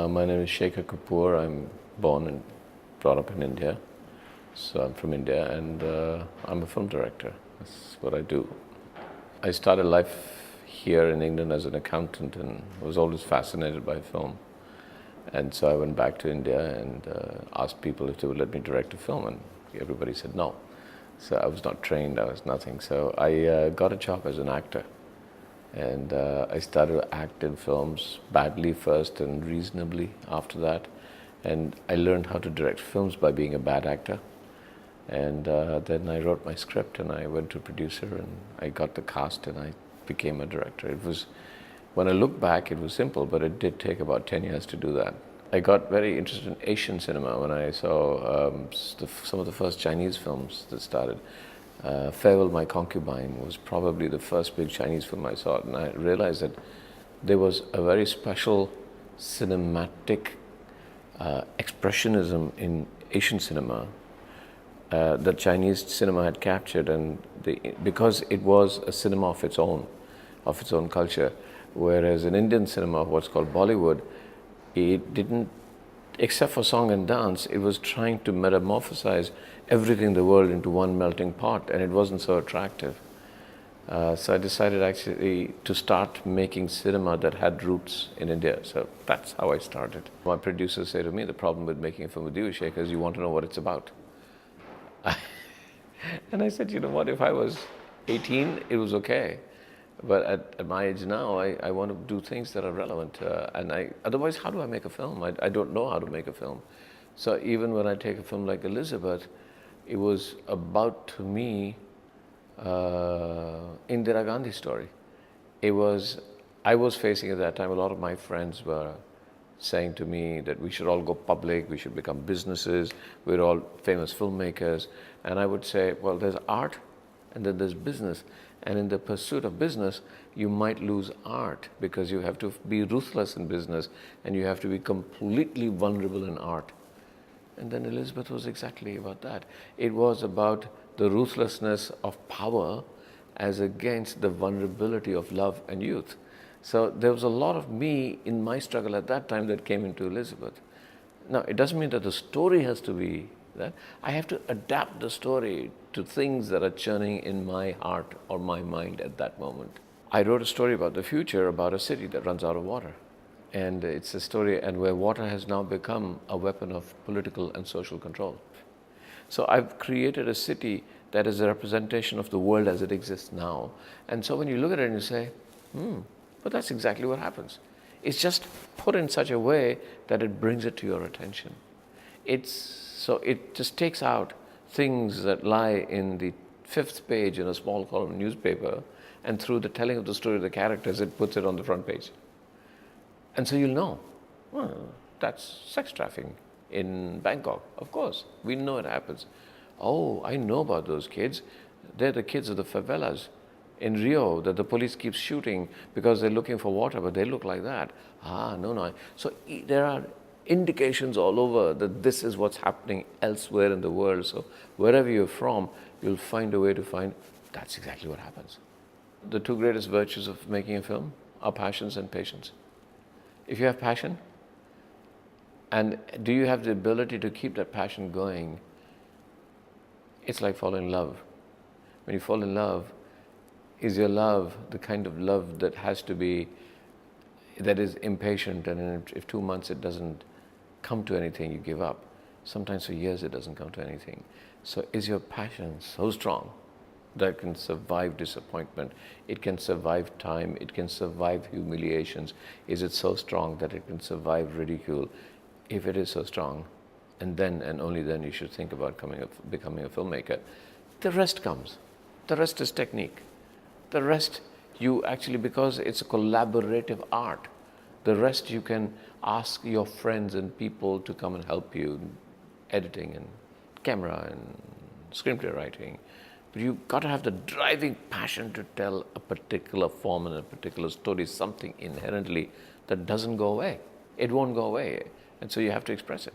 My name is Shekhar Kapoor. I'm born and brought up in India. So I'm from India and I'm a film director. That's what I do. I started life here in England as an accountant and was always fascinated by film. And so I went back to India and asked people if they would let me direct a film, and everybody said no. So I was not trained, I was nothing. So I got a job as an actor. And I started to act in films, badly first and reasonably after that. And I learned how to direct films by being a bad actor. And then I wrote my script and I went to a producer and I got the cast and I became a director. It was, when I look back, it was simple, but it did take about 10 years to do that. I got very interested in Asian cinema when I saw some of the first Chinese films that started. Farewell, My Concubine was probably the first big Chinese film I saw, and I realized that there was a very special cinematic expressionism in Asian cinema that Chinese cinema had captured, and because it was a cinema of its own culture, whereas in Indian cinema, what's called Bollywood, it didn't, except for song and dance, it was trying to metamorphosize everything in the world into one melting pot, and it wasn't so attractive. So I decided actually to start making cinema that had roots in India. So that's how I started. My producers say to me, the problem with making a film with you, Shekhar, is you want to know what it's about. And I said, you know what, if I was 18, it was okay. But at my age now, I want to do things that are relevant. Otherwise, how do I make a film? I don't know how to make a film. So even when I take a film like Elizabeth, it was about, to me, Indira Gandhi's story. I was facing at that time, a lot of my friends were saying to me that we should all go public, we should become businesses, we're all famous filmmakers. And I would say, well, there's art and then there's business. And in the pursuit of business, you might lose art because you have to be ruthless in business and you have to be completely vulnerable in art. And then Elizabeth was exactly about that. It was about the ruthlessness of power as against the vulnerability of love and youth. So there was a lot of me in my struggle at that time that came into Elizabeth. Now, it doesn't mean that the story has to be that. I have to adapt the story to things that are churning in my heart or my mind at that moment. I wrote a story about the future, about a city that runs out of water. And it's a story and where water has now become a weapon of political and social control. So I've created a city that is a representation of the world as it exists now. And so when you look at it and you say, but that's exactly what happens. It's just put in such a way that it brings it to your attention. So it just takes out things that lie in the 5th page in a small column newspaper, and through the telling of the story of the characters, it puts it on the front page. And so you'll know, well, that's sex trafficking in Bangkok. Of course, we know it happens. Oh, I know about those kids. They're the kids of the favelas in Rio that the police keeps shooting because they're looking for water, but they look like that. No. So there are indications all over that this is what's happening elsewhere in the world. So wherever you're from, you'll find a way to find that's exactly what happens. The two greatest virtues of making a film are passions and patience. If you have passion, and do you have the ability to keep that passion going, it's like falling in love. When you fall in love, is your love the kind of love that has to be, that is impatient, and if 2 months it doesn't come to anything, you give up. Sometimes for years it doesn't come to anything. So is your passion so strong that it can survive disappointment, it can survive time, it can survive humiliations? Is it so strong that it can survive ridicule? If it is so strong, and then and only then you should think about becoming a filmmaker. The rest comes. The rest is technique. The rest, you actually, because it's a collaborative art, the rest you can ask your friends and people to come and help you, editing and camera and screenplay writing. But you've got to have the driving passion to tell a particular form and a particular story, something inherently that doesn't go away. It won't go away. And so you have to express it.